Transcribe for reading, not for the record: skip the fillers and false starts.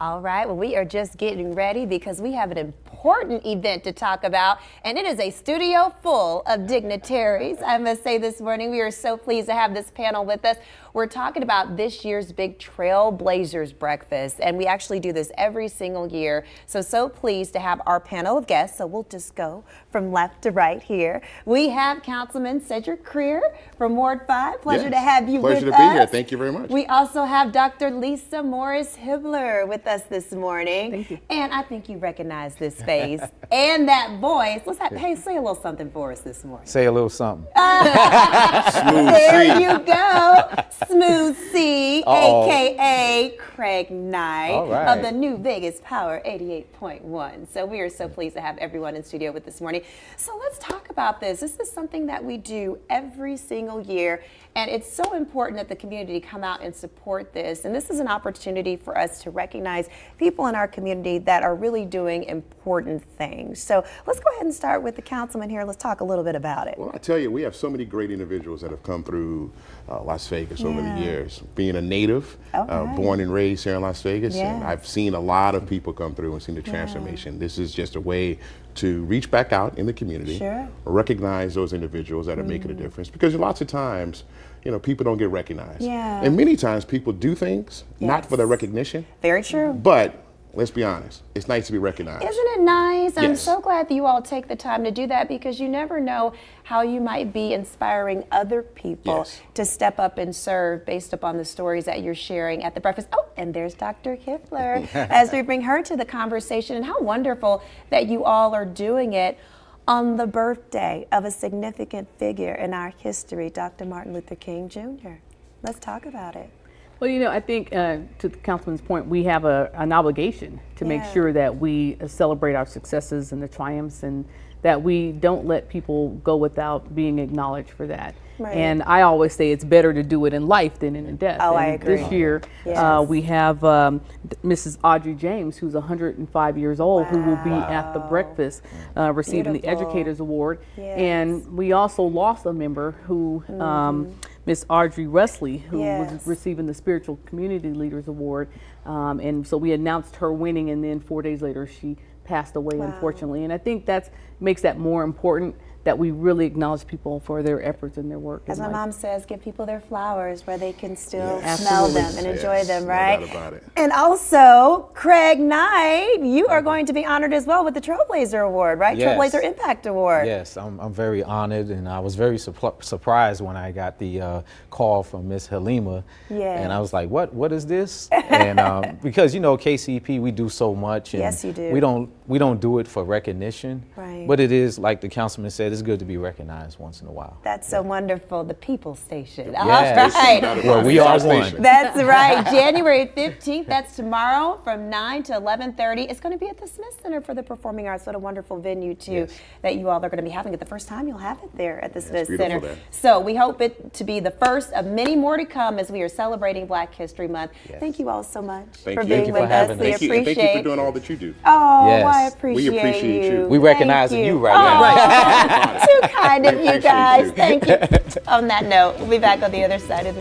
All right, well, we are just getting ready because we have an important event to talk about, and it is a studio full of dignitaries. I must say this morning, we are so pleased to have this panel with us. We're talking about this year's big Trailblazers Breakfast, and we actually do this every single year. So pleased to have our panel of guests. So we'll just go from left to right here. We have Councilman Cedric Creer from Ward 5. Pleasure to have you with us. Pleasure to be here. Thank you very much. We also have Dr. Lisa Morris-Hibbler with us this morning. Thank you. And I think you recognize this face and that voice. Let's have, hey, say a little something for us this morning. Say a little something. There you go. Smooth C, a.k.a. Craig Knight of the New Vegas Power 88.1. So we are so pleased to have everyone in studio with this morning. So let's talk about this. This is something that we do every single year, and it's so important that the community come out and support this. And this is an opportunity for us to recognize people in our community that are really doing important things. So let's go ahead and start with the councilman here. Let's talk a little bit about it. Well, I tell you, we have so many great individuals that have come through Las Vegas over the years. Being a native, born and raised here in Las Vegas, and I've seen a lot of people come through and seen the transformation. This is just a way to reach back out in the community, recognize those individuals that are making a difference, because lots of times, you know, people don't get recognized. And many times people do things not for the recognition. Very true. But let's be honest, it's nice to be recognized. Isn't it nice? I'm so glad that you all take the time to do that, because you never know how you might be inspiring other people to step up and serve based upon the stories that you're sharing at the breakfast. Oh, and there's Dr. Hibbler as we bring her to the conversation. And how wonderful that you all are doing it on the birthday of a significant figure in our history, Dr. Martin Luther King Jr. Let's talk about it. Well, you know, I think to the councilman's point, we have an obligation to make sure that we celebrate our successes and the triumphs, and that we don't let people go without being acknowledged for that. And I always say it's better to do it in life than in death. Oh, and I agree. This year, we have Mrs. Audrey James, who's 105 years old, who will be at the breakfast receiving the Educators Award. And we also lost a member who, Miss Audrey Wesley, who was receiving the Spiritual Community Leaders Award. And so we announced her winning, and then 4 days later she passed away, unfortunately. And I think that makes that more important, that we really acknowledge people for their efforts and their work. As my mom says, give people their flowers where they can still smell them and enjoy them, right? No doubt about it. And also, Craig Knight, you are going to be honored as well with the Trailblazer Award, right? Trailblazer Impact Award. Yes, I'm very honored, and I was very surprised when I got the call from Miss Halima. And I was like, what is this? And because, you know, KCP, we do so much. And yes, you do. We don't do it for recognition, but it is, like the councilman said, it's good to be recognized once in a while. That's so wonderful. The People Station. Yes. All right. Well, we are one. That's right. January 15th. That's tomorrow from 9 to 11:30. It's going to be at the Smith Center for the Performing Arts. What a wonderful venue, too, that you all are going to be having it. The first time you'll have it there at the Smith Center. There. So we hope it to be the first of many more to come as we are celebrating Black History Month. Thank you all so much for being with us. We appreciate it. Thank you for doing all that you do. Oh, I appreciate we appreciate you. We recognizing you right now. Too kind of you guys. Thank you. On that note, we'll be back on the other side of the